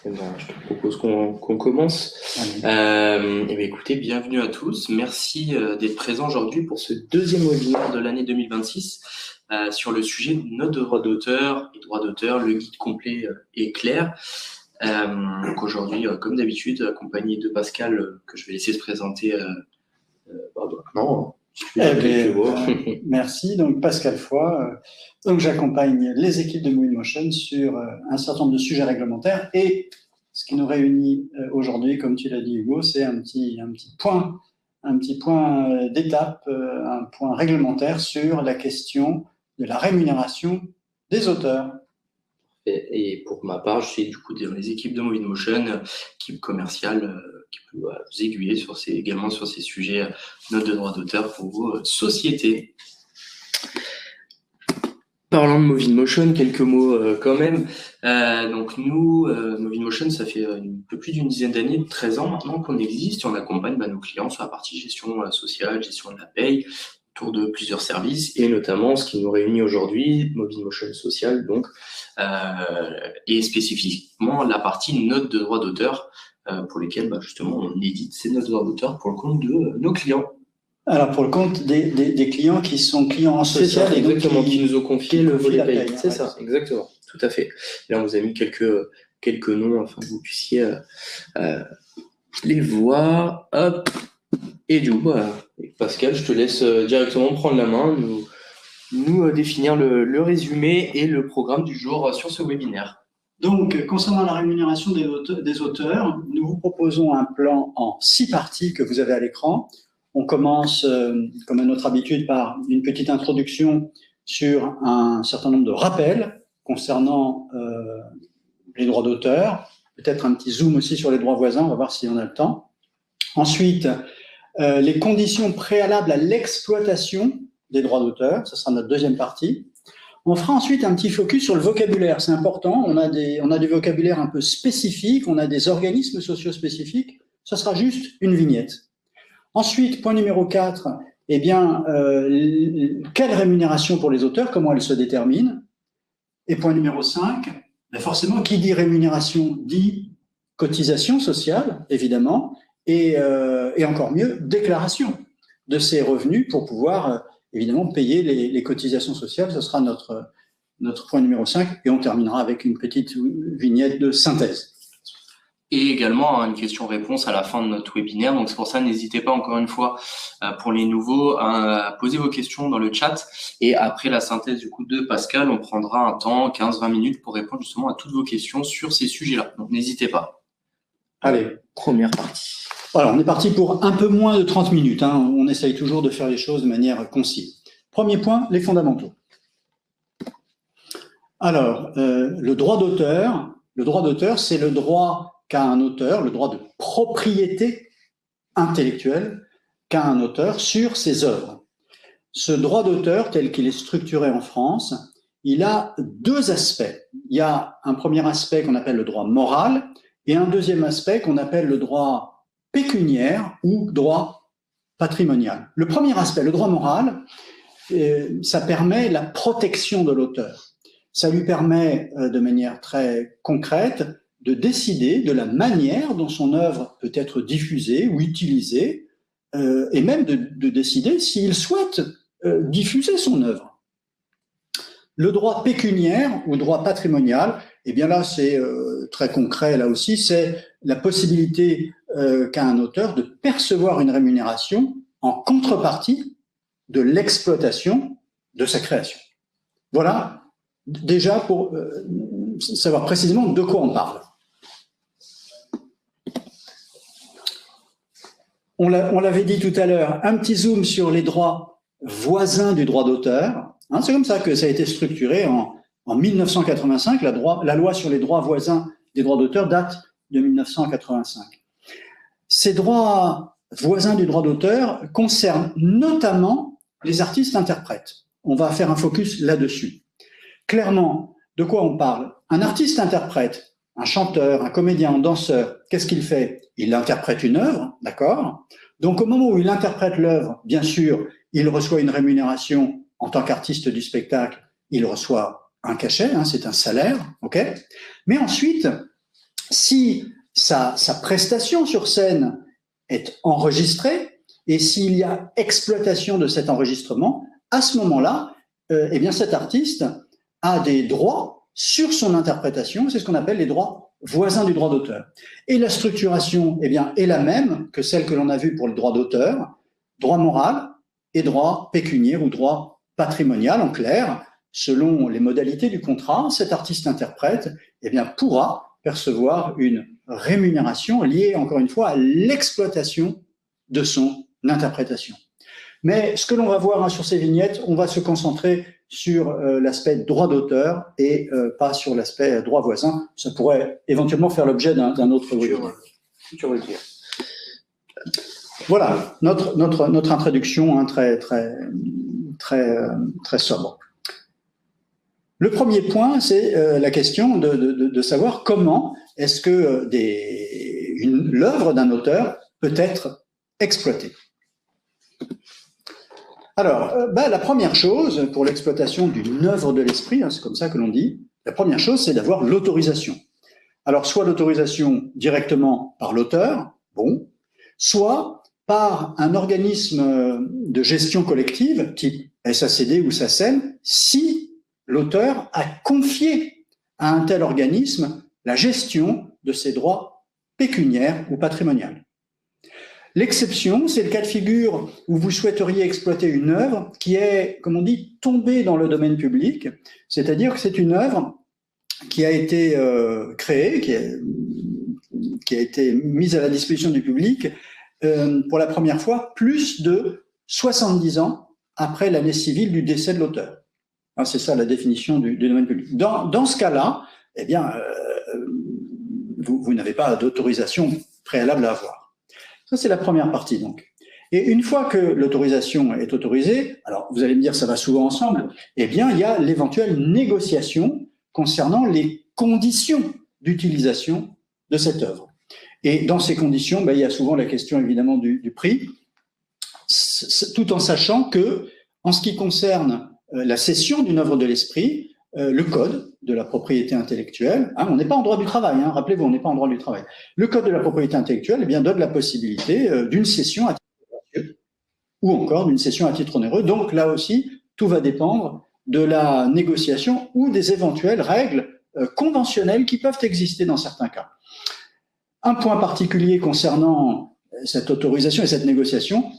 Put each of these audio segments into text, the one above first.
Eh ben, je te propose qu'on commence. Eh bien, écoutez, bienvenue à tous. Merci d'être présents aujourd'hui pour ce deuxième webinaire de l'année 2026 sur le sujet de notre droit d'auteur et droit d'auteur, le guide complet et clair. Donc aujourd'hui, comme d'habitude, accompagné de Pascal, que je vais laisser se présenter maintenant. Merci. Donc Pascal Foy. Donc j'accompagne les équipes de Moving Motion sur un certain nombre de sujets réglementaires et ce qui nous réunit aujourd'hui, comme tu l'as dit Hugo, c'est un petit point d'étape, un point réglementaire sur la question de la rémunération des auteurs. Et pour ma part, je suis du coup dans les équipes de Moving Motion, équipe commerciale, qui peut vous aiguiller également sur ces sujets notes de droit d'auteur pour vos sociétés. Parlant de Moving Motion, quelques mots quand même. Donc nous, Moving Motion, ça fait un peu plus d'une dizaine d'années, 13 ans maintenant qu'on existe et on accompagne nos clients sur la partie gestion sociale, gestion de la paye, autour de plusieurs services et notamment ce qui nous réunit aujourd'hui, Moving Motion Social, donc, et spécifiquement la partie notes de droit d'auteur pour lesquelles justement on édite ces notes de droit d'auteur pour le compte de nos clients. Alors, pour le compte des clients qui sont clients en social. C'est ça, exactement, qui nous ont confié le volet paye. C'est ça, exactement, tout à fait. Là, on vous a mis quelques noms afin que vous puissiez les voir. Hop. Et du coup, Pascal, je te laisse directement prendre la main, nous définir le résumé et le programme du jour sur ce webinaire. Donc, concernant la rémunération des auteurs, nous vous proposons un plan en 6 parties que vous avez à l'écran. On commence, comme à notre habitude, par une petite introduction sur un certain nombre de rappels concernant les droits d'auteur, peut-être un petit zoom aussi sur les droits voisins, on va voir si on a le temps. Ensuite, les conditions préalables à l'exploitation des droits d'auteur, ce sera notre deuxième partie. On fera ensuite un petit focus sur le vocabulaire, c'est important, on a des vocabulaires un peu spécifiques, on a des organismes sociaux spécifiques, ce sera juste une vignette. Ensuite, point numéro 4, eh bien, quelle rémunération pour les auteurs, comment elle se détermine? Et point numéro 5, forcément, qui dit rémunération dit cotisation sociale, évidemment, et encore mieux, déclaration de ces revenus pour pouvoir, évidemment, payer les cotisations sociales. Ce sera notre point numéro 5, et on terminera avec une petite vignette de synthèse. Et également une question-réponse à la fin de notre webinaire. Donc c'est pour ça, n'hésitez pas encore une fois pour les nouveaux à poser vos questions dans le chat. Et après la synthèse du coup de Pascal, on prendra un temps, 15-20 minutes pour répondre justement à toutes vos questions sur ces sujets-là. Donc n'hésitez pas. Allez, première partie. Voilà, on est parti pour un peu moins de 30 minutes. On essaye toujours de faire les choses de manière concise. Premier point, les fondamentaux. Alors, le droit d'auteur. Le droit d'auteur, c'est le droit qu'a un auteur, le droit de propriété intellectuelle qu'a un auteur sur ses œuvres. Ce droit d'auteur, tel qu'il est structuré en France, il a 2 aspects. Il y a un premier aspect qu'on appelle le droit moral et un deuxième aspect qu'on appelle le droit pécuniaire ou droit patrimonial. Le premier aspect, le droit moral, ça permet la protection de l'auteur. Ça lui permet, de manière très concrète, de décider de la manière dont son œuvre peut être diffusée ou utilisée, et même de décider s'il souhaite diffuser son œuvre. Le droit pécuniaire ou droit patrimonial, eh bien là c'est très concret là aussi, c'est la possibilité qu'a un auteur de percevoir une rémunération en contrepartie de l'exploitation de sa création. Voilà, déjà pour savoir précisément de quoi on parle. On l'avait dit tout à l'heure, un petit zoom sur les droits voisins du droit d'auteur. C'est comme ça que ça a été structuré en 1985. La loi sur les droits voisins des droits d'auteur date de 1985. Ces droits voisins du droit d'auteur concernent notamment les artistes-interprètes. On va faire un focus là-dessus. Clairement, de quoi on parle? Un artiste-interprète, un chanteur, un comédien, un danseur, qu'est-ce qu'il fait? Il interprète une œuvre, d'accord? Donc au moment où il interprète l'œuvre, bien sûr, il reçoit une rémunération en tant qu'artiste du spectacle, il reçoit un cachet, c'est un salaire, ok? Mais ensuite, si sa prestation sur scène est enregistrée et s'il y a exploitation de cet enregistrement, à ce moment-là, eh bien cet artiste a des droits sur son interprétation, c'est ce qu'on appelle les droits voisins du droit d'auteur. Et la structuration eh bien, est la même que celle que l'on a vue pour le droit d'auteur, droit moral et droit pécuniaire ou droit patrimonial, en clair. Selon les modalités du contrat, cet artiste-interprète eh bien, pourra percevoir une rémunération liée, encore une fois, à l'exploitation de son interprétation. Mais ce que l'on va voir sur ces vignettes, on va se concentrer sur l'aspect droit d'auteur et pas sur l'aspect droit voisin. Ça pourrait éventuellement faire l'objet d'un autre webinaire. Voilà notre introduction hein, très sobre. Le premier point, c'est la question de savoir comment est-ce que l'œuvre d'un auteur peut être exploitée. Alors, la première chose pour l'exploitation d'une œuvre de l'esprit, hein, c'est comme ça que l'on dit, la première chose, c'est d'avoir l'autorisation. Alors, soit l'autorisation directement par l'auteur, bon, soit par un organisme de gestion collective, type SACD ou SACEM, si l'auteur a confié à un tel organisme la gestion de ses droits pécuniaires ou patrimoniaux. L'exception, c'est le cas de figure où vous souhaiteriez exploiter une œuvre qui est, comme on dit, tombée dans le domaine public, c'est-à-dire que c'est une œuvre qui a été créée, qui a été mise à la disposition du public pour la première fois plus de 70 ans après l'année civile du décès de l'auteur. C'est ça la définition du domaine public. Dans ce cas-là, eh bien, vous n'avez pas d'autorisation préalable à avoir. Ça, c'est la première partie, donc. Et une fois que l'autorisation est autorisée, alors vous allez me dire ça va souvent ensemble, eh bien, il y a l'éventuelle négociation concernant les conditions d'utilisation de cette œuvre. Et dans ces conditions, il y a souvent la question évidemment du prix, tout en sachant que, en ce qui concerne la cession d'une œuvre de l'esprit, le code de la propriété intellectuelle, hein, on n'est pas en droit du travail, hein, rappelez-vous, on n'est pas en droit du travail. Le code de la propriété intellectuelle eh bien, donne la possibilité d'une cession à titre onéreux ou encore d'une cession à titre onéreux. Donc là aussi, tout va dépendre de la négociation ou des éventuelles règles conventionnelles qui peuvent exister dans certains cas. Un point particulier concernant cette autorisation et cette négociation,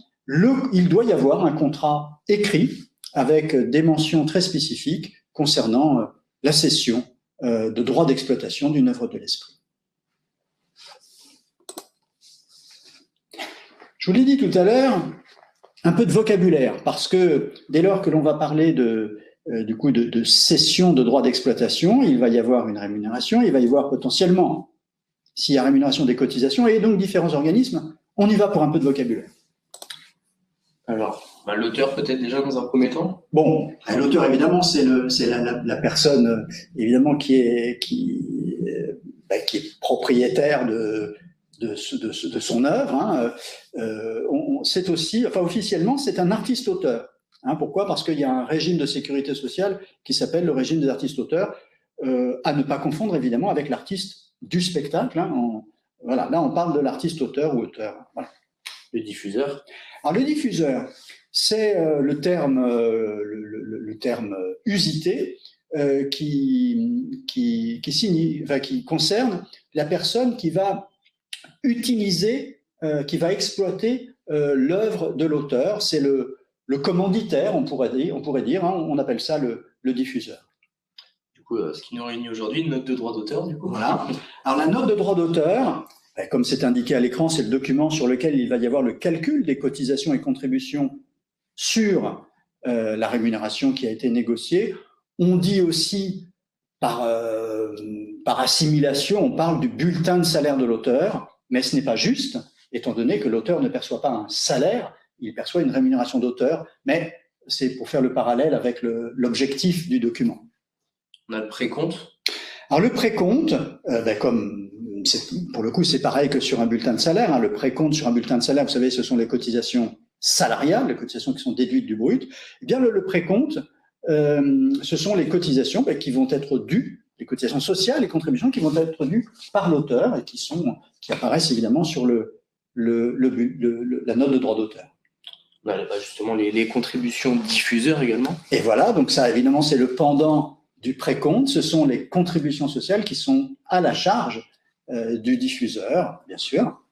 il doit y avoir un contrat écrit avec des mentions très spécifiques concernant la cession de droits d'exploitation d'une œuvre de l'esprit. Je vous l'ai dit tout à l'heure, un peu de vocabulaire, parce que dès lors que l'on va parler de cession de droits d'exploitation, il va y avoir une rémunération, il va y avoir potentiellement, s'il y a rémunération des cotisations, et donc différents organismes, on y va pour un peu de vocabulaire. Alors, l'auteur peut-être déjà dans un premier temps. Bon, l'auteur évidemment c'est la personne évidemment qui est propriétaire de son œuvre. Hein. C'est aussi, enfin officiellement, c'est un artiste-auteur. Hein, pourquoi ? Parce qu'il y a un régime de sécurité sociale qui s'appelle le régime des artistes-auteurs, à ne pas confondre évidemment avec l'artiste du spectacle. Hein. Voilà, là on parle de l'artiste-auteur ou auteur. Voilà. Le diffuseur. Alors le diffuseur, c'est le terme usité qui concerne la personne qui va utiliser, qui va exploiter l'œuvre de l'auteur. C'est le commanditaire, on pourrait dire, hein, on appelle ça le diffuseur. Du coup, ce qui nous réunit aujourd'hui, une note de droit d'auteur, du coup. Voilà. Alors la note de droit d'auteur, comme c'est indiqué à l'écran, c'est le document sur lequel il va y avoir le calcul des cotisations et contributions sur la rémunération qui a été négociée. On dit aussi, par assimilation, on parle du bulletin de salaire de l'auteur, mais ce n'est pas juste, étant donné que l'auteur ne perçoit pas un salaire, il perçoit une rémunération d'auteur, mais c'est pour faire le parallèle avec l'objectif du document. On a le précompte. Alors le précompte, comme pour le coup c'est pareil que sur un bulletin de salaire, hein, le précompte sur un bulletin de salaire, vous savez, ce sont les cotisations salariales, les cotisations qui sont déduites du brut. Eh bien le précompte, ce sont les cotisations qui vont être dues, les cotisations sociales, les contributions qui vont être dues par l'auteur et qui apparaissent évidemment sur la note de droit d'auteur. Voilà, justement, les contributions diffuseurs également. Et voilà, donc ça, évidemment, c'est le pendant du précompte. Ce sont les contributions sociales qui sont à la charge du diffuseur, bien sûr.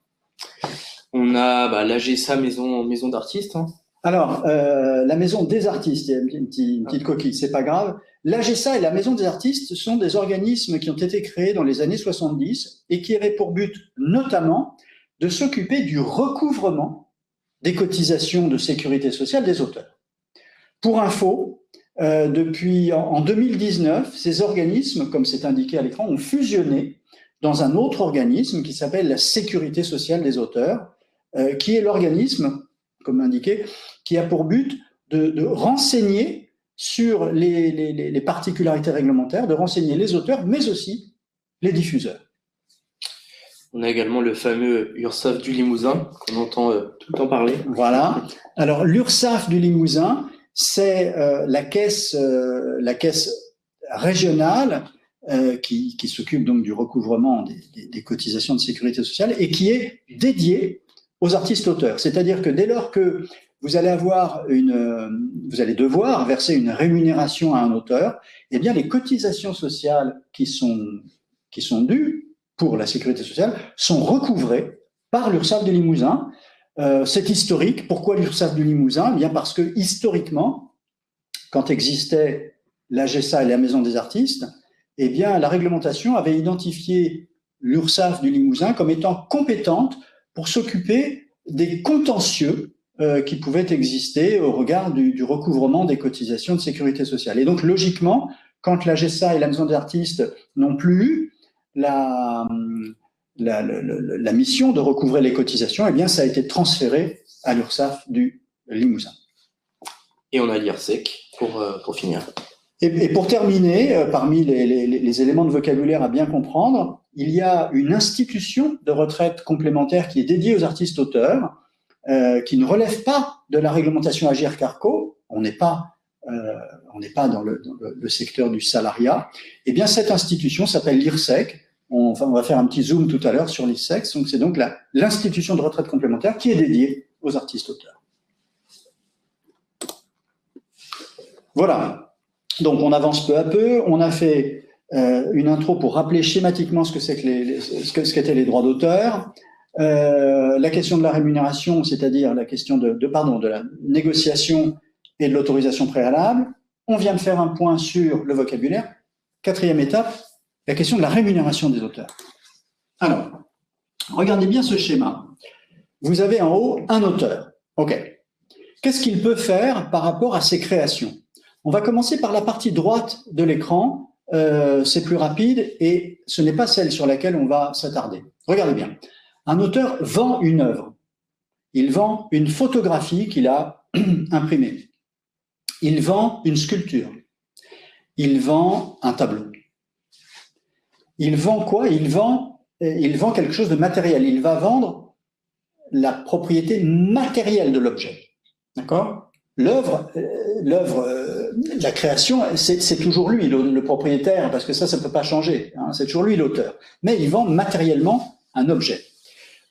On a l'AGSA, maison d'artistes. Hein. Alors, la maison des artistes, il y a une petite coquille, c'est pas grave. L'AGSA et la maison des artistes sont des organismes qui ont été créés dans les années 70 et qui avaient pour but notamment de s'occuper du recouvrement des cotisations de sécurité sociale des auteurs. Pour info, depuis en 2019, ces organismes, comme c'est indiqué à l'écran, ont fusionné dans un autre organisme qui s'appelle la Sécurité sociale des auteurs, qui est l'organisme, comme indiqué, qui a pour but de renseigner sur les particularités réglementaires, de renseigner les auteurs, mais aussi les diffuseurs. On a également le fameux URSSAF du Limousin, qu'on entend tout le temps parler. Voilà. Alors, l'URSSAF du Limousin, c'est la caisse régionale qui s'occupe donc du recouvrement des cotisations de sécurité sociale et qui est dédiée aux artistes auteurs. C'est-à-dire que dès lors que vous allez devoir verser une rémunération à un auteur, eh bien les cotisations sociales qui sont dues pour la sécurité sociale sont recouvrées par l'URSSAF du Limousin. C'est historique. Pourquoi l'URSSAF du Limousin ? Eh bien parce que historiquement, quand existait l'AGSA et la Maison des artistes, eh bien la réglementation avait identifié l'URSSAF du Limousin comme étant compétente pour s'occuper des contentieux qui pouvaient exister au regard du recouvrement des cotisations de sécurité sociale. Et donc, logiquement, quand l'AGSA et la Maison des artistes n'ont plus eu la mission de recouvrer les cotisations, eh bien, ça a été transféré à l'URSSAF du Limousin. Et on a l'IRSEC pour finir. Et pour terminer, parmi les éléments de vocabulaire à bien comprendre, il y a une institution de retraite complémentaire qui est dédiée aux artistes-auteurs, qui ne relève pas de la réglementation Agirc-Arrco. On n'est pas dans le secteur du salariat. Eh bien, cette institution s'appelle l'IRSEC. On va faire un petit zoom tout à l'heure sur l'IRSEC. Donc, c'est donc l'institution de retraite complémentaire qui est dédiée aux artistes-auteurs. Voilà. Donc, on avance peu à peu. On a fait une intro pour rappeler schématiquement ce qu'étaient les droits d'auteur. La question de la rémunération, c'est-à-dire la question de la négociation et de l'autorisation préalable. On vient de faire un point sur le vocabulaire. Quatrième étape, la question de la rémunération des auteurs. Alors, regardez bien ce schéma. Vous avez en haut un auteur. OK. Qu'est-ce qu'il peut faire par rapport à ses créations ? On va commencer par la partie droite de l'écran. C'est plus rapide et ce n'est pas celle sur laquelle on va s'attarder. Regardez bien. Un auteur vend une œuvre. Il vend une photographie qu'il a imprimée. Il vend une sculpture. Il vend un tableau. Il vend quoi ? Il vend quelque chose de matériel. Il va vendre la propriété matérielle de l'objet. D'accord ? L'œuvre, la création, c'est toujours lui, le propriétaire, parce que ça ne peut pas changer. Hein, c'est toujours lui l'auteur. Mais il vend matériellement un objet.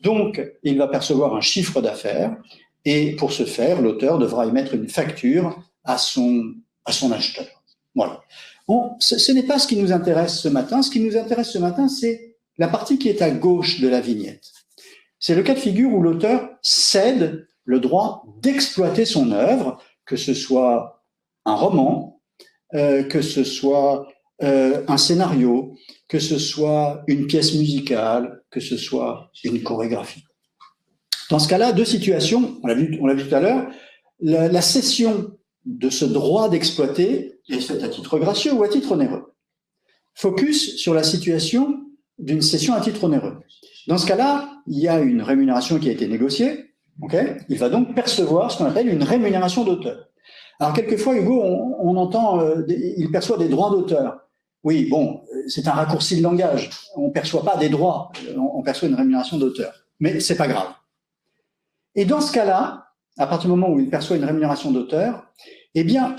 Donc, il va percevoir un chiffre d'affaires et pour ce faire, l'auteur devra émettre une facture à son acheteur. Voilà. Bon, ce n'est pas ce qui nous intéresse ce matin. Ce qui nous intéresse ce matin, c'est la partie qui est à gauche de la vignette. C'est le cas de figure où l'auteur cède le droit d'exploiter son œuvre, que ce soit un roman, que ce soit un scénario, que ce soit une pièce musicale, que ce soit une chorégraphie. Dans ce cas-là, deux situations, on l'a vu tout à l'heure, la cession de ce droit d'exploiter est faite à titre gracieux ou à titre onéreux. Focus sur la situation d'une cession à titre onéreux. Dans ce cas-là, il y a une rémunération qui a été négociée. Okay, il va donc percevoir ce qu'on appelle une rémunération d'auteur. Alors, quelquefois, Hugo, on entend, il perçoit des droits d'auteur. Oui, bon, c'est un raccourci de langage. On ne perçoit pas des droits, on perçoit une rémunération d'auteur. Mais c'est pas grave. Et dans ce cas-là, à partir du moment où il perçoit une rémunération d'auteur, eh bien,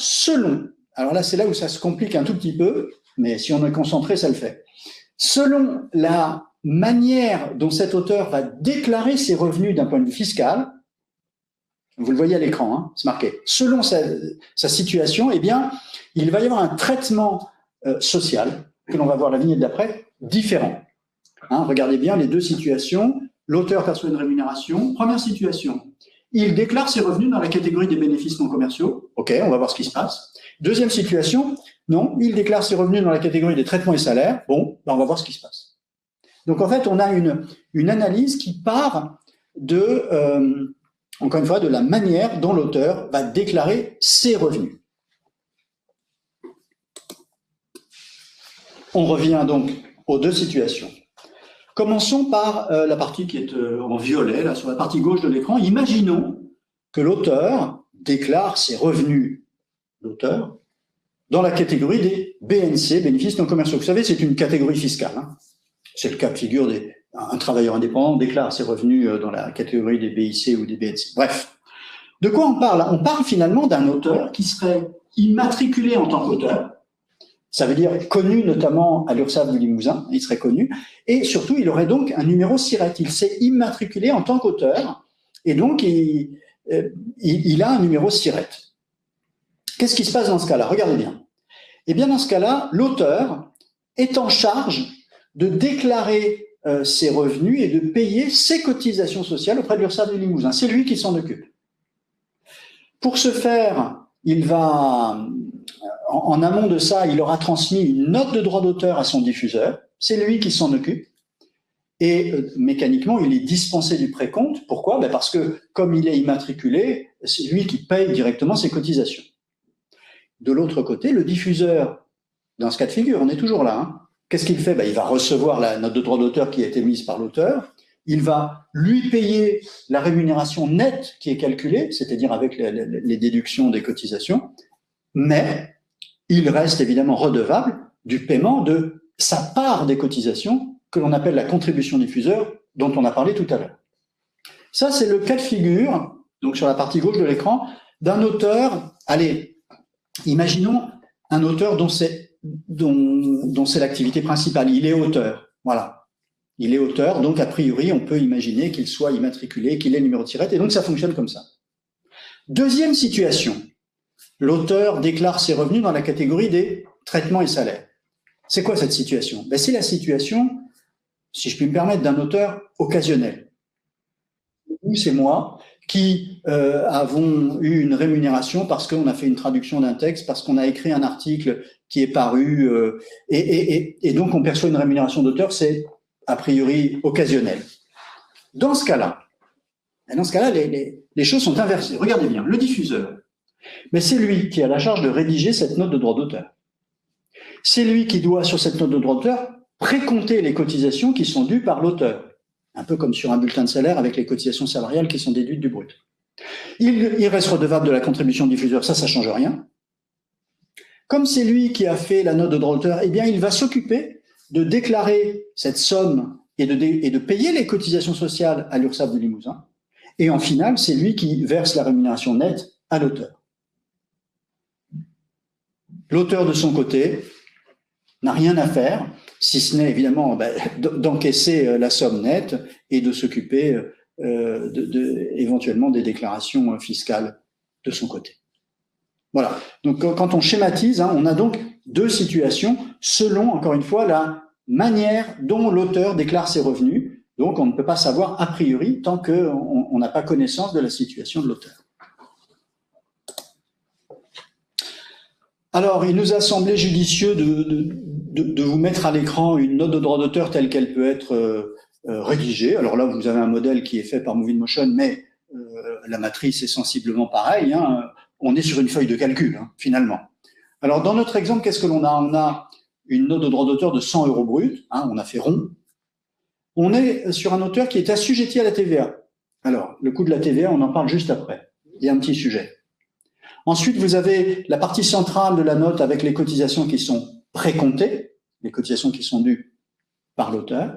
alors là, c'est là où ça se complique un tout petit peu, mais si on est concentré, ça le fait. Selon la manière dont cet auteur va déclarer ses revenus d'un point de vue fiscal, vous le voyez à l'écran, hein, c'est marqué, selon sa situation, eh bien, il va y avoir un traitement social, que l'on va voir la vignette d'après, différent. Hein, regardez bien les deux situations. L'auteur perçoit une rémunération. Première situation, il déclare ses revenus dans la catégorie des bénéfices non commerciaux. OK, on va voir ce qui se passe. Deuxième situation, non, il déclare ses revenus dans la catégorie des traitements et salaires. Bon, ben on va voir ce qui se passe. Donc en fait, on a une analyse qui part de, encore une fois, de la manière dont l'auteur va déclarer ses revenus. On revient donc aux deux situations. Commençons par la partie qui est en violet, là, sur la partie gauche de l'écran. Imaginons que l'auteur déclare ses revenus d'auteur dans la catégorie des BNC, bénéfices non commerciaux. Vous savez, c'est une catégorie fiscale. Hein. C'est le cas de figure d'un travailleur indépendant déclare ses revenus dans la catégorie des BIC ou des BNC. Bref, de quoi on parle? On parle finalement d'un auteur qui serait immatriculé en tant qu'auteur. Ça veut dire connu notamment à l'URSSAF du Limousin, il serait connu, et surtout il aurait donc un numéro SIRET. Il s'est immatriculé en tant qu'auteur, et donc il a un numéro SIRET. Qu'est-ce qui se passe dans ce cas-là? Regardez bien. Eh bien dans ce cas-là, l'auteur est en charge de déclarer ses revenus et de payer ses cotisations sociales auprès de l'URSSAF du Limousin. C'est lui qui s'en occupe. Pour ce faire, il va... En amont de ça, il aura transmis une note de droit d'auteur à son diffuseur. C'est lui qui s'en occupe. Et mécaniquement, il est dispensé du précompte. Pourquoi? Parce que comme il est immatriculé, c'est lui qui paye directement ses cotisations. De l'autre côté, le diffuseur, dans ce cas de figure, on est toujours là. Hein. Qu'est-ce qu'il fait? Il va recevoir la note de droit d'auteur qui a été mise par l'auteur. Il va lui payer la rémunération nette qui est calculée, c'est-à-dire avec les déductions des cotisations. Mais il reste évidemment redevable du paiement de sa part des cotisations que l'on appelle la contribution diffuseur dont on a parlé tout à l'heure. Ça, c'est le cas de figure, donc sur la partie gauche de l'écran, d'un auteur, allez, imaginons un auteur dont c'est l'activité principale, il est auteur, voilà. Il est auteur, donc a priori, on peut imaginer qu'il soit immatriculé, qu'il ait le numéro de SIRET, et donc ça fonctionne comme ça. Deuxième situation. L'auteur déclare ses revenus dans la catégorie des traitements et salaires. C'est quoi cette situation? C'est la situation, si je puis me permettre, d'un auteur occasionnel. C'est moi qui avons eu une rémunération parce qu'on a fait une traduction d'un texte, parce qu'on a écrit un article qui est paru, et donc on perçoit une rémunération d'auteur, c'est a priori occasionnel. Dans ce cas-là, les choses sont inversées. Regardez bien, le diffuseur, mais c'est lui qui a la charge de rédiger cette note de droit d'auteur. C'est lui qui doit, sur cette note de droit d'auteur, précompter les cotisations qui sont dues par l'auteur. Un peu comme sur un bulletin de salaire avec les cotisations salariales qui sont déduites du brut. Il reste redevable de la contribution diffuseur, ça ne change rien. Comme c'est lui qui a fait la note de droit d'auteur, eh bien, il va s'occuper de déclarer cette somme et de payer les cotisations sociales à l'URSSAF du Limousin. Et en finale, c'est lui qui verse la rémunération nette à l'auteur. L'auteur, de son côté, n'a rien à faire, si ce n'est évidemment d'encaisser la somme nette et de s'occuper éventuellement des déclarations fiscales de son côté. Voilà. Donc, quand on schématise, on a donc deux situations selon, encore une fois, la manière dont l'auteur déclare ses revenus. Donc, on ne peut pas savoir a priori tant qu'on n'a pas connaissance de la situation de l'auteur. Alors, il nous a semblé judicieux de vous mettre à l'écran une note de droit d'auteur telle qu'elle peut être rédigée. Alors là, vous avez un modèle qui est fait par Moving Motion, mais la matrice est sensiblement pareille. On est sur une feuille de calcul, finalement. Alors, dans notre exemple, qu'est-ce que l'on a? On a une note de droit d'auteur de 100 € brut. On a fait rond. On est sur un auteur qui est assujetti à la TVA. Alors, le coût de la TVA, on en parle juste après. Il y a un petit sujet. Ensuite, vous avez la partie centrale de la note avec les cotisations qui sont précomptées, les cotisations qui sont dues par l'auteur.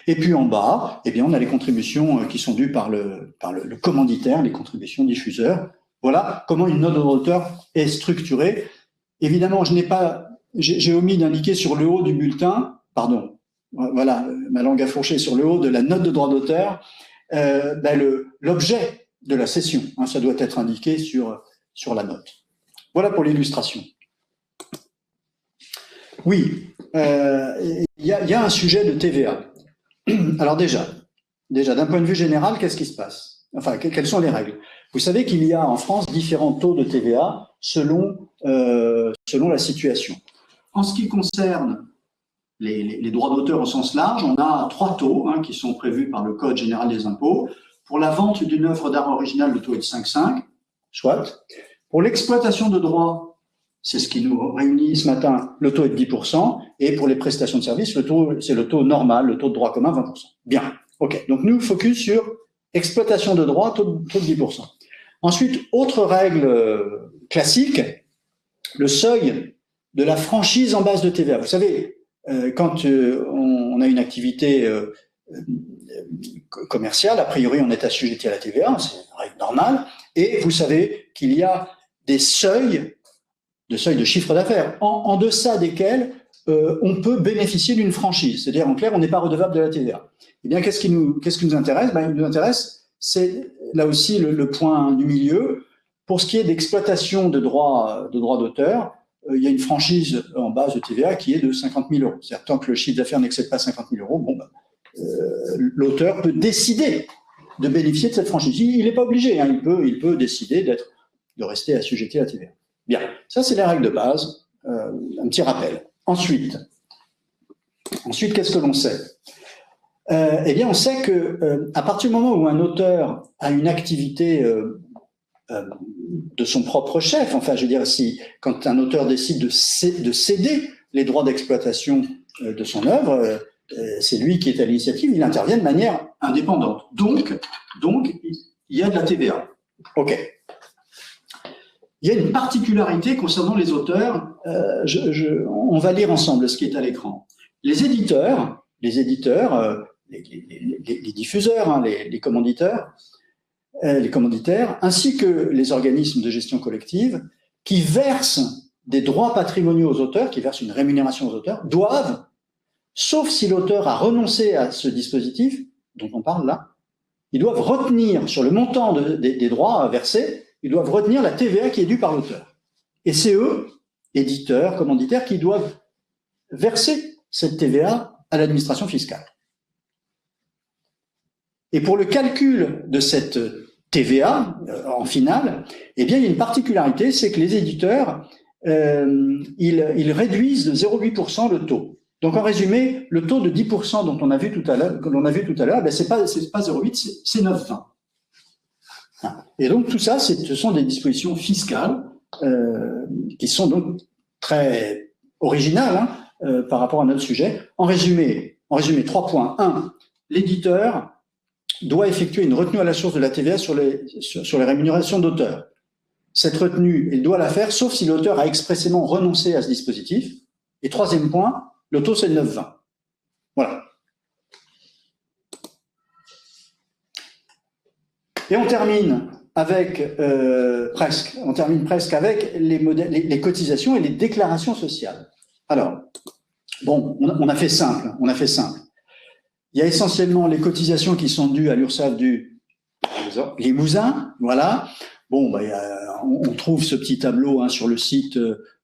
Et puis en bas, on a les contributions qui sont dues par le commanditaire, les contributions diffuseurs. Voilà comment une note de droit d'auteur est structurée. Évidemment, je n'ai pas j'ai omis d'indiquer sur le haut du bulletin, pardon, voilà, ma langue a fourché, sur le haut de la note de droit d'auteur, l'objet de la cession. Hein, ça doit être indiqué sur la note. Voilà pour l'illustration. Oui, il y a un sujet de TVA. Alors déjà, d'un point de vue général, qu'est-ce qui se passe? Enfin, quelles sont les règles? Vous savez qu'il y a en France différents taux de TVA selon la situation. En ce qui concerne les droits d'auteur au sens large, on a 3 taux qui sont prévus par le Code général des impôts. Pour la vente d'une œuvre d'art originale, le taux est de 5,5, soit. Pour l'exploitation de droits, c'est ce qui nous réunit ce matin, le taux est de 10%, et pour les prestations de services, c'est le taux normal, le taux de droit commun, 20%. Bien, ok. Donc nous, focus sur exploitation de droits, taux de 10%. Ensuite, autre règle classique, le seuil de la franchise en base de TVA. Vous savez, quand on a une activité commerciale, a priori, on est assujetti à la TVA, c'est une règle normale, et vous savez qu'il y a des seuils de chiffre d'affaires, en deçà desquels on peut bénéficier d'une franchise. C'est-à-dire, en clair, on n'est pas redevable de la TVA. Eh bien, qu'est-ce qui nous intéresse? Il nous intéresse, c'est là aussi le point du milieu. Pour ce qui est d'exploitation de droits d'auteur, il y a une franchise en base de TVA qui est de 50 000 euros. C'est-à-dire, tant que le chiffre d'affaires n'excède pas 50 000 euros, l'auteur peut décider de bénéficier de cette franchise. Il n'est pas obligé, il peut décider de rester assujetti à la TVA. Bien, ça c'est les règles de base, un petit rappel. Ensuite, qu'est-ce que l'on sait? Eh bien, on sait que à partir du moment où un auteur a une activité de son propre chef, enfin, je veux dire, quand un auteur décide de céder les droits d'exploitation de son œuvre, c'est lui qui est à l'initiative, il intervient de manière indépendante. Donc, il y a de la TVA. OK. Il y a une particularité concernant les auteurs. On va lire ensemble ce qui est à l'écran. Les éditeurs, les diffuseurs, les commanditaires, ainsi que les organismes de gestion collective qui versent des droits patrimoniaux aux auteurs, qui versent une rémunération aux auteurs, doivent, sauf si l'auteur a renoncé à ce dispositif dont on parle là, ils doivent retenir sur le montant des droits versés, ils doivent retenir la TVA qui est due par l'auteur. Et c'est eux, éditeurs, commanditaires, qui doivent verser cette TVA à l'administration fiscale. Et pour le calcul de cette TVA, en finale, eh bien, il y a une particularité, c'est que les éditeurs, ils réduisent de 0,8% le taux. Donc, en résumé, le taux de 10% dont on a vu tout à l'heure, c'est pas 0,8, c'est 9,20. Et donc, tout ça, ce sont des dispositions fiscales qui sont donc très originales par rapport à notre sujet. En résumé, 3 points. 1, l'éditeur doit effectuer une retenue à la source de la TVA sur les rémunérations d'auteur. Cette retenue, il doit la faire, sauf si l'auteur a expressément renoncé à ce dispositif. Et 3e point, le taux, c'est 9,20. Voilà. Et on termine presque avec les cotisations et les déclarations sociales. Alors, bon, on a fait simple. Il y a essentiellement les cotisations qui sont dues à l'URSSAF du Limousin, voilà. Bon, on trouve ce petit tableau sur le site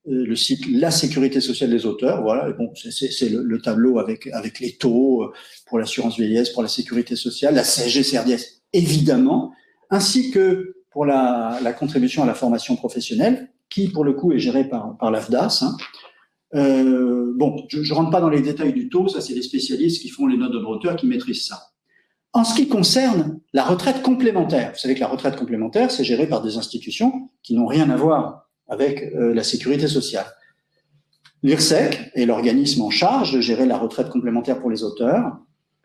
La Sécurité sociale des auteurs, voilà. Bon, c'est le tableau avec les taux pour l'assurance vieillesse, pour la sécurité sociale, la CSG-CRDS, évidemment, ainsi que pour la contribution à la formation professionnelle, qui pour le coup est gérée par l'AFDAS. Bon, je ne rentre pas dans les détails du taux, ça c'est les spécialistes qui font les notes de droit d'auteur qui maîtrisent ça. En ce qui concerne la retraite complémentaire, vous savez que la retraite complémentaire, c'est géré par des institutions qui n'ont rien à voir avec la sécurité sociale. L'IRSEC est l'organisme en charge de gérer la retraite complémentaire pour les auteurs.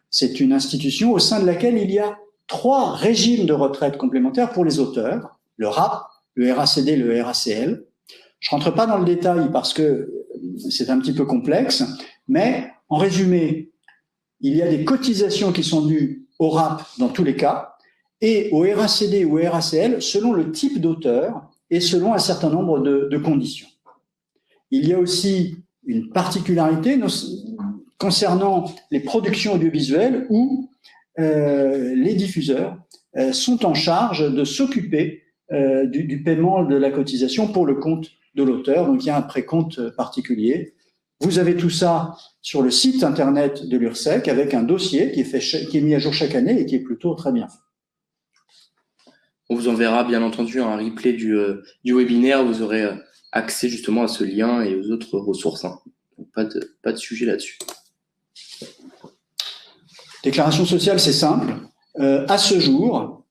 C'est une institution au sein de laquelle il y a 3 régimes de retraite complémentaire pour les auteurs, le RAP, le RACD, le RACL. Je ne rentre pas dans le détail parce que c'est un petit peu complexe, mais en résumé, il y a des cotisations qui sont dues au RAP dans tous les cas et au RACD ou au RACL selon le type d'auteur et selon un certain nombre de conditions. Il y a aussi une particularité concernant les productions audiovisuelles où les diffuseurs sont en charge de s'occuper du paiement de la cotisation pour le compte de l'auteur. Donc, il y a un précompte particulier. Vous avez tout ça sur le site internet de l'URSSEC avec un dossier qui est mis à jour chaque année et qui est plutôt très bien fait. On vous enverra bien entendu un replay du webinaire. Vous aurez accès justement à ce lien et aux autres ressources. Hein. Donc, pas de sujet là-dessus. Déclaration sociale, c'est simple. À ce jour,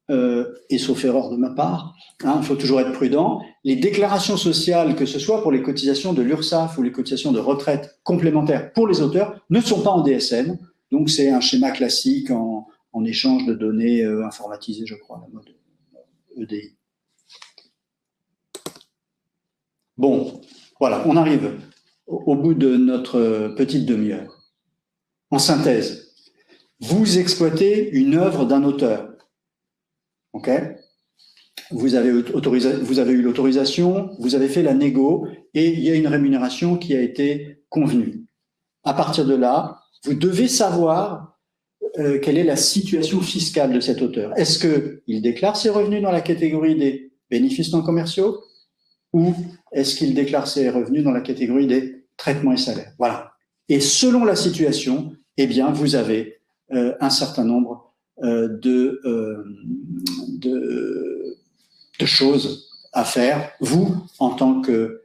et sauf erreur de ma part, il faut toujours être prudent, les déclarations sociales, que ce soit pour les cotisations de l'URSSAF ou les cotisations de retraite complémentaires pour les auteurs, ne sont pas en DSN. Donc, c'est un schéma classique en échange de données informatisées, je crois, la mode EDI. Bon, voilà, on arrive au bout de notre petite demi-heure. En synthèse, vous exploitez une œuvre d'un auteur. OK ? Vous avez eu l'autorisation, vous avez fait la négo et il y a une rémunération qui a été convenue. À partir de là, vous devez savoir quelle est la situation fiscale de cet auteur. Est-ce qu'il déclare ses revenus dans la catégorie des bénéfices non commerciaux ou est-ce qu'il déclare ses revenus dans la catégorie des traitements et salaires? Voilà. Et selon la situation, eh bien, vous avez un certain nombre de choses à faire, vous, en tant que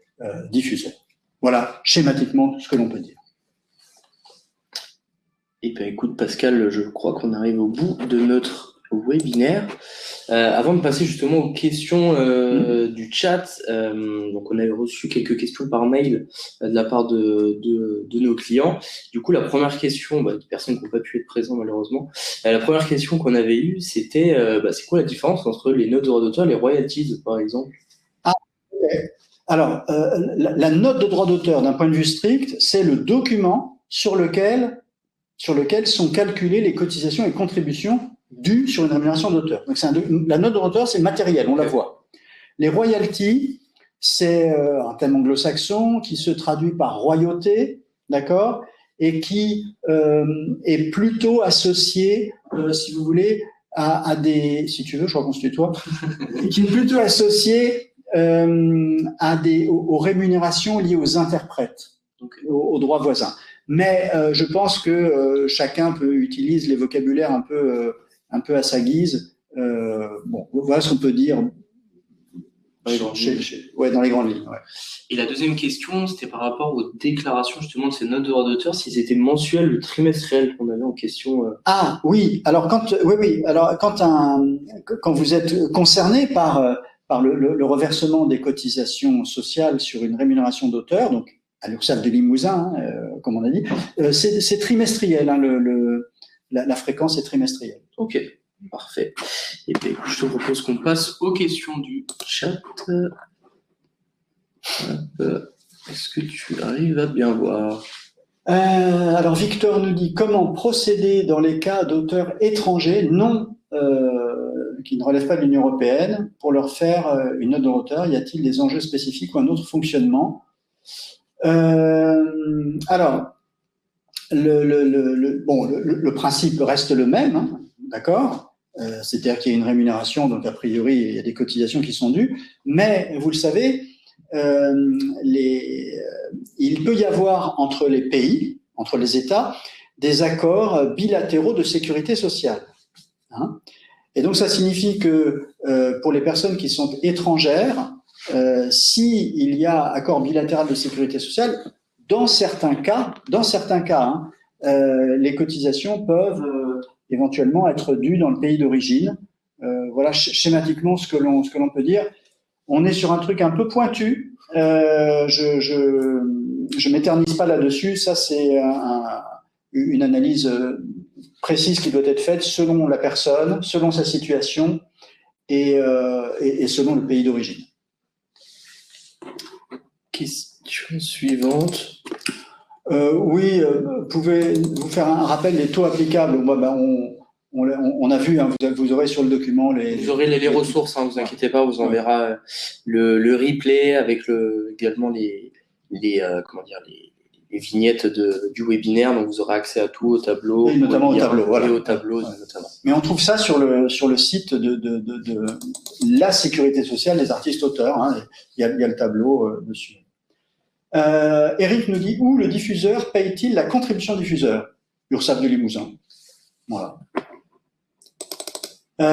diffuseur. Voilà, schématiquement, ce que l'on peut dire. Eh bien, écoute, Pascal, je crois qu'on arrive au bout de notre webinaire. Avant de passer justement aux questions du chat, donc on avait reçu quelques questions par mail de la part de nos clients. Du coup, la première question, des personnes qui n'ont pas pu être présentes malheureusement, la première question qu'on avait eue, c'était c'est quoi la différence entre les notes de droit d'auteur et les royalties, par exemple? Ah, okay. Alors, la note de droit d'auteur, d'un point de vue strict, c'est le document sur lequel sont calculées les cotisations et contributions dues sur une rémunération d'auteur. Donc, la note de droit d'auteur, c'est matériel, on la voit. Les royalties, c'est un terme anglo-saxon qui se traduit par royauté, d'accord, et qui est plutôt associé, si vous voulez, à des, si tu veux, je crois qu'on se tutoie, qui est plutôt associé aux rémunérations liées aux interprètes, donc aux droits voisins. Mais je pense que chacun utilise les vocabulaires un peu à sa guise. Bon, voilà ce qu'on peut dire dans les grandes lignes. Ouais. Et la deuxième question, c'était par rapport aux déclarations justement de ces notes de droit d'auteur, s'ils étaient mensuels ou trimestriels qu'on avait en question. Ah oui, alors quand vous êtes concerné par le reversement des cotisations sociales sur une rémunération d'auteur, donc à l'URSSAF de Limousin, comme on a dit, c'est trimestriel, hein, la fréquence est trimestrielle. Ok, parfait. Et bien, je te propose qu'on passe aux questions du chat. Est-ce que tu arrives à bien voir? Alors Victor nous dit comment procéder dans les cas d'auteurs étrangers qui ne relèvent pas de l'Union européenne pour leur faire une note d'auteur. Y a-t-il des enjeux spécifiques ou un autre fonctionnement? Alors, le principe reste le même, hein, d'accord, c'est-à-dire qu'il y a une rémunération, donc a priori il y a des cotisations qui sont dues, mais vous le savez, il peut y avoir entre les pays, entre les États, des accords bilatéraux de sécurité sociale. Hein, et donc ça signifie que pour les personnes qui sont étrangères, s'il y a accord bilatéral de sécurité sociale, dans certains cas, hein, les cotisations peuvent éventuellement être dues dans le pays d'origine. Voilà schématiquement ce que l'on peut dire. On est sur un truc un peu pointu. Je m'éternise pas là-dessus. Ça, c'est une analyse précise qui doit être faite selon la personne, selon sa situation et selon le pays d'origine. Question suivante. Oui, pouvez-vous faire un rappel des taux applicables? On a vu, hein, vous aurez sur le document Vous aurez les ressources, hein, vous inquiétez pas, on vous enverra le replay avec également les vignettes du webinaire, donc vous aurez accès à tout, au tableau, et notamment au tableau, voilà. Et au tableau, ouais. Notamment. Mais on trouve ça sur le site de la sécurité sociale des artistes-auteurs. Hein. Il y a le tableau dessus. Eric nous dit, où le diffuseur paye-t-il la contribution diffuseur? URSSAF de Limousin. Voilà.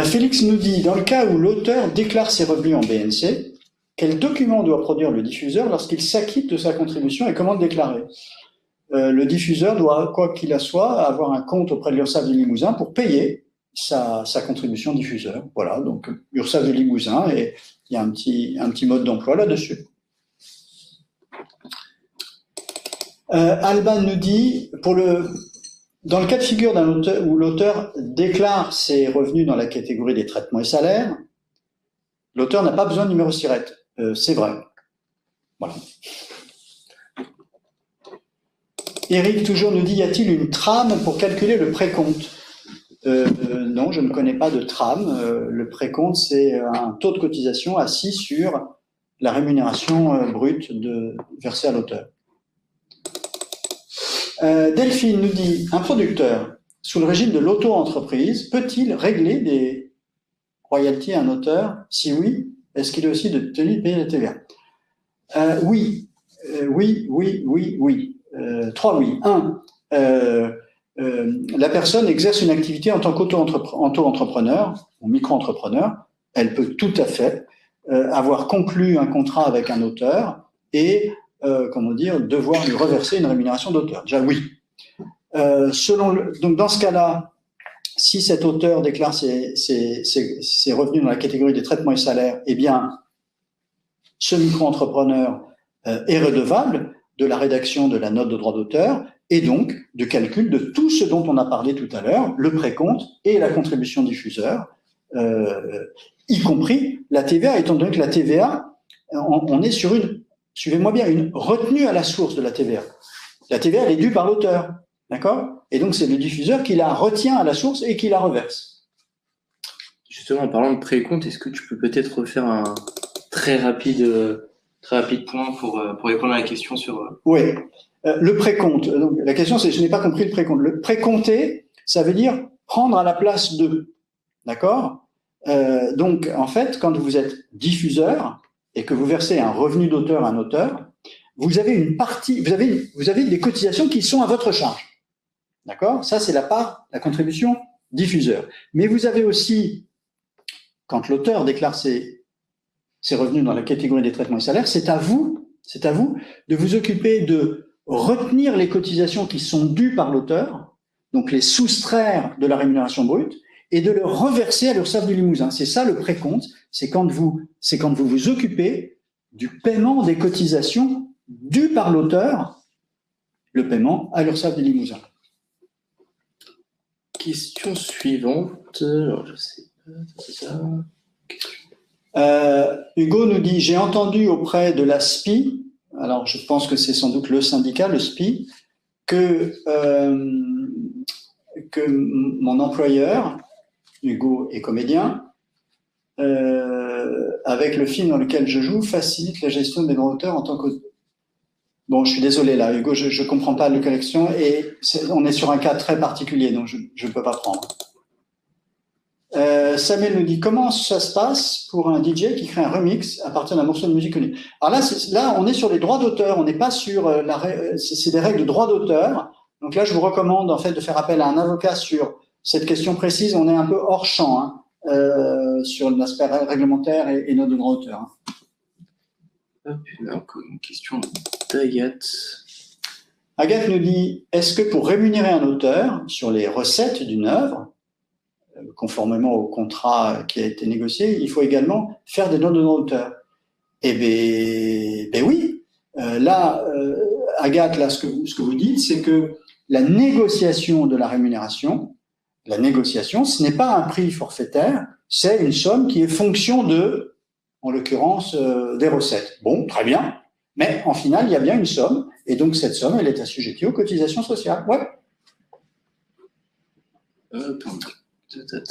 Félix nous dit, dans le cas où l'auteur déclare ses revenus en BNC, quel document doit produire le diffuseur lorsqu'il s'acquitte de sa contribution et comment le déclarer? Le diffuseur doit, quoi qu'il en soit, avoir un compte auprès de l'URSSAF de Limousin pour payer sa contribution diffuseur. Voilà, donc URSSAF de Limousin, et il y a un petit mode d'emploi là-dessus. Alban nous dit, dans le cas de figure d'un auteur où l'auteur déclare ses revenus dans la catégorie des traitements et salaires, l'auteur n'a pas besoin de numéro SIRET. C'est vrai. Voilà. Eric toujours nous dit, y a-t-il une trame pour calculer le précompte? Non, je ne connais pas de trame. Le précompte, c'est un taux de cotisation assis sur la rémunération brute versée à l'auteur. Delphine nous dit, un producteur, sous le régime de l'auto-entreprise, peut-il régler des royalties à un auteur? Si oui, est-ce qu'il est aussi tenu de payer la TVA? Oui. 3 oui. 1. La personne exerce une activité en tant qu'auto-entrepreneur ou micro-entrepreneur. Elle peut tout à fait avoir conclu un contrat avec un auteur et devoir lui reverser une rémunération d'auteur. Déjà, oui. Donc, dans ce cas-là, si cet auteur déclare ses revenus dans la catégorie des traitements et salaires, eh bien, ce micro-entrepreneur est redevable de la rédaction de la note de droit d'auteur et donc de calcul de tout ce dont on a parlé tout à l'heure, le précompte et la contribution diffuseur, y compris la TVA, étant donné que la TVA, on est sur suivez-moi bien, une retenue à la source de la TVA. La TVA, elle est due par l'auteur, d'accord? Et donc, c'est le diffuseur qui la retient à la source et qui la reverse. Justement, en parlant de précompte, est-ce que tu peux peut-être refaire un très rapide point pour répondre à la question sur... Oui. Le précompte. Donc, la question, c'est, je n'ai pas compris le précompte. Le précompter, ça veut dire prendre à la place de. D'accord? Donc, en fait, quand vous êtes diffuseur et que vous versez un revenu d'auteur à un auteur, vous avez une partie, vous avez des cotisations qui sont à votre charge. D'accord? Ça, c'est la contribution diffuseur. Mais vous avez aussi, quand l'auteur déclare ses revenus dans la catégorie des traitements et salaires, c'est à vous de vous occuper de retenir les cotisations qui sont dues par l'auteur, donc les soustraire de la rémunération brute, et de le reverser à l'URSSAF du Limousin. C'est ça le précompte, c'est quand vous vous occupez du paiement des cotisations dues par l'auteur, le paiement à l'URSSAF du Limousin. Question suivante. Alors, je sais pas, c'est ça. Hugo nous dit, j'ai entendu auprès de la SPI, alors je pense que c'est sans doute le syndicat, le SPI, que mon employeur, Hugo est comédien, avec le film dans lequel je joue, facilite la gestion des droits d'auteur en tant que... Bon, je suis désolé là, Hugo, je ne comprends pas la collection et on est sur un cas très particulier, donc je ne peux pas prendre. Samuel nous dit, comment ça se passe pour un DJ qui crée un remix à partir d'un morceau de musique connu? Alors là, on est sur les droits d'auteur, on n'est pas sur c'est des règles de droit d'auteur. Donc là, je vous recommande en fait de faire appel à un avocat sur cette question précise. On est un peu hors champ sur l'aspect réglementaire et note de droit d'auteur. Hop, encore une question d'Agathe. Agathe nous dit, est-ce que pour rémunérer un auteur sur les recettes d'une œuvre, conformément au contrat qui a été négocié, il faut également faire des notes de droit d'auteur? Eh bien oui. Agathe, là, ce que vous dites, c'est que la négociation de la rémunération, ce n'est pas un prix forfaitaire, c'est une somme qui est fonction de, en l'occurrence, des recettes. Bon, très bien, mais en final, il y a bien une somme, et donc cette somme, elle est assujettie aux cotisations sociales. Ouais.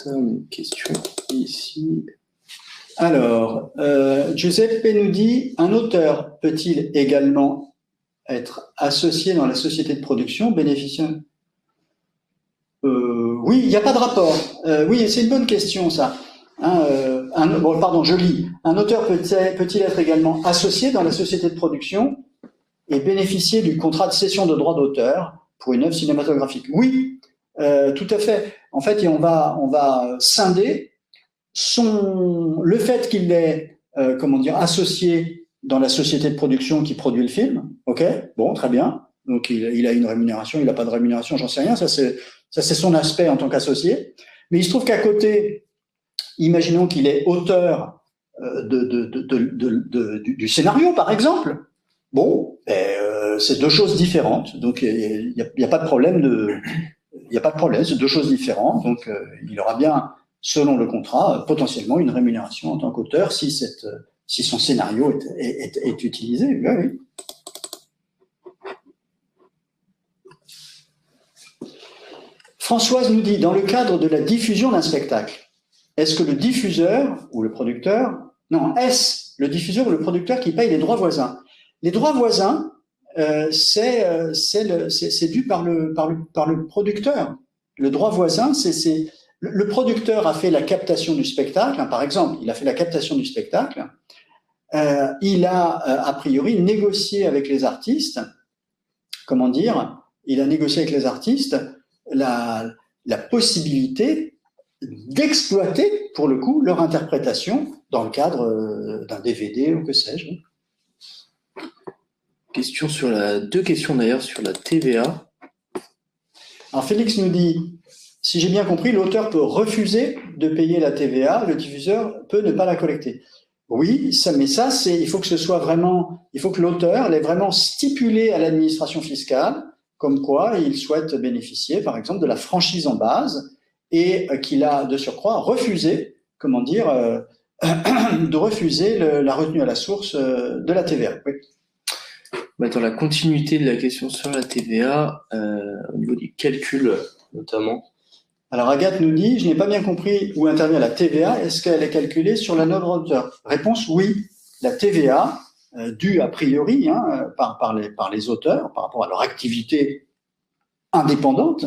Une question ici. Alors, Giuseppe nous dit, un auteur peut-il également être associé dans la société de production bénéficiant. Oui, il n'y a pas de rapport. Oui, c'est une bonne question, ça. Bon, pardon, je lis. Un auteur peut-il être également associé dans la société de production et bénéficier du contrat de cession de droit d'auteur pour une œuvre cinématographique? Oui, tout à fait. En fait, on va scinder le fait qu'il est, associé dans la société de production qui produit le film. Ok, bon, très bien. Donc, il a une rémunération, il n'a pas de rémunération, j'en sais rien. Ça, c'est son aspect en tant qu'associé. Mais il se trouve qu'à côté, imaginons qu'il est auteur du scénario, par exemple. Bon, c'est deux choses différentes. Donc, il n'y a pas de problème il n'y a pas de problème, c'est deux choses différentes. Donc, il aura bien, selon le contrat, potentiellement une rémunération en tant qu'auteur si son scénario est utilisé. Oui, oui. Françoise nous dit, dans le cadre de la diffusion d'un spectacle, est-ce que le diffuseur ou le producteur, non, est-ce le diffuseur ou le producteur qui paye les droits voisins? Les droits voisins, c'est dû par le producteur. Le droit voisin, le producteur a fait la captation du spectacle, hein, par exemple, il a fait la captation du spectacle, il a a priori négocié avec les artistes, il a négocié avec les artistes la possibilité d'exploiter, pour le coup, leur interprétation dans le cadre d'un DVD ou que sais-je. Deux questions d'ailleurs sur la TVA. Alors Félix nous dit, si j'ai bien compris, l'auteur peut refuser de payer la TVA, le diffuseur peut ne pas la collecter. Oui, mais ça, il faut que ce soit vraiment, il faut que l'auteur l'ait vraiment stipulé à l'administration fiscale, comme quoi il souhaite bénéficier, par exemple, de la franchise en base et qu'il a de surcroît refusé, de refuser la retenue à la source de la TVA. Oui. Dans la continuité de la question sur la TVA, au niveau des calculs notamment. Alors Agathe nous dit, je n'ai pas bien compris où intervient la TVA, est-ce qu'elle est calculée sur la note d'auteur? Réponse, oui. La TVA, due a priori par les auteurs, par rapport à leur activité indépendante,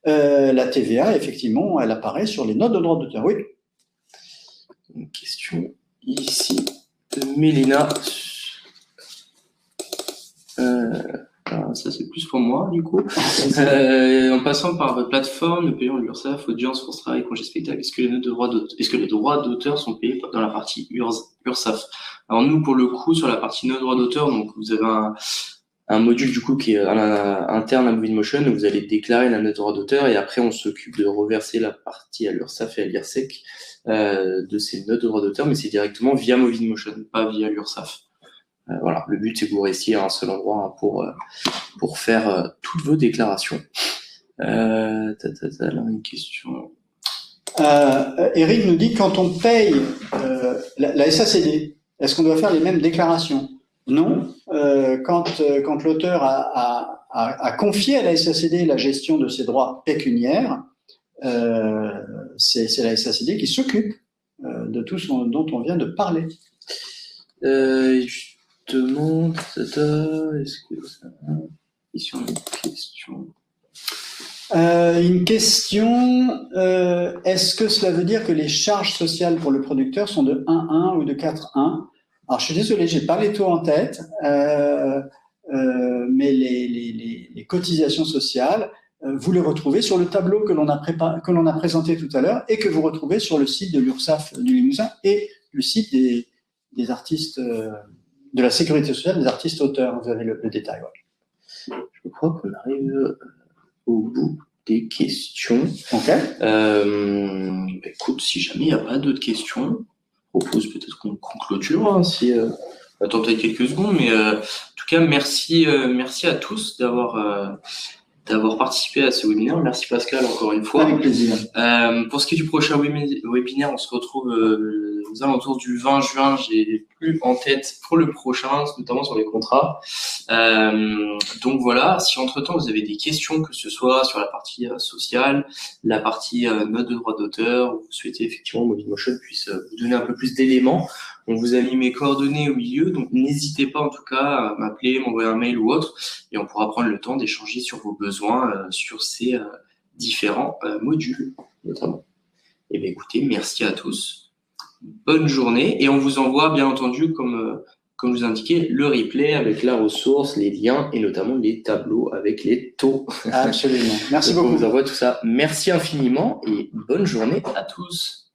la TVA, effectivement, elle apparaît sur les notes de droit d'auteur, oui. Une question ici de Mélina. Ça c'est plus pour moi du coup. En passant par votre plateforme, nous payons l'URSSAF, audience pour ce travail, congé spectacle. Est-ce que les droits d'auteur sont payés dans la partie URSSAF? Alors nous, pour le coup, sur la partie no droits d'auteur, donc vous avez un module du coup qui est interne à Movie Motion où vous allez déclarer la note de droit d'auteur et après on s'occupe de reverser la partie à l'URSSAF et à l'IRSEC de ces notes de droit d'auteur, mais c'est directement via Movie Motion, pas via l'URSSAF. Voilà, le but c'est que vous restiez à un seul endroit pour faire toutes vos déclarations. Là, une question. Eric nous dit, quand on paye la SACD, est-ce qu'on doit faire les mêmes déclarations? Non. Quand l'auteur a confié à la SACD la gestion de ses droits pécuniaires, c'est la SACD qui s'occupe de tout ce dont on vient de parler. Je demande, est-ce que ça va? Une question. Est-ce que cela veut dire que les charges sociales pour le producteur sont de 1,1 ou de 4,1? Alors, je suis désolé, j'ai pas les taux en tête, mais les cotisations sociales, vous les retrouvez sur le tableau que l'on a présenté tout à l'heure et que vous retrouvez sur le site de l'URSSAF du Limousin et le site des artistes, de la sécurité sociale des artistes auteurs. Vous avez le détail. Ouais. Je crois qu'on arrive au bout des questions. Ok. Écoute, si jamais il n'y a pas d'autres questions, je propose peut-être qu'on clôture. Attends peut-être quelques secondes, mais en tout cas, merci à tous d'avoir participé à ce webinaire. Merci Pascal encore une fois. Avec plaisir. Pour ce qui est du prochain webinaire, on se retrouve aux alentours du 20 juin. J'ai plus en tête pour le prochain, notamment sur les contrats. Donc voilà, si entre-temps vous avez des questions, que ce soit sur la partie sociale, la partie note de droit d'auteur, ou vous souhaitez effectivement Movie Motion puisse vous donner un peu plus d'éléments, On vous a mis mes coordonnées au milieu, donc n'hésitez pas en tout cas à m'appeler, m'envoyer un mail ou autre, et on pourra prendre le temps d'échanger sur vos besoins sur ces différents modules, notamment. Eh bien, écoutez, merci à tous. Bonne journée, et on vous envoie bien entendu, comme je vous indiquais, le replay avec la ressource, les liens et notamment les tableaux avec les taux. Absolument. Merci beaucoup. On vous envoie tout ça. Merci infiniment et bonne journée à tous.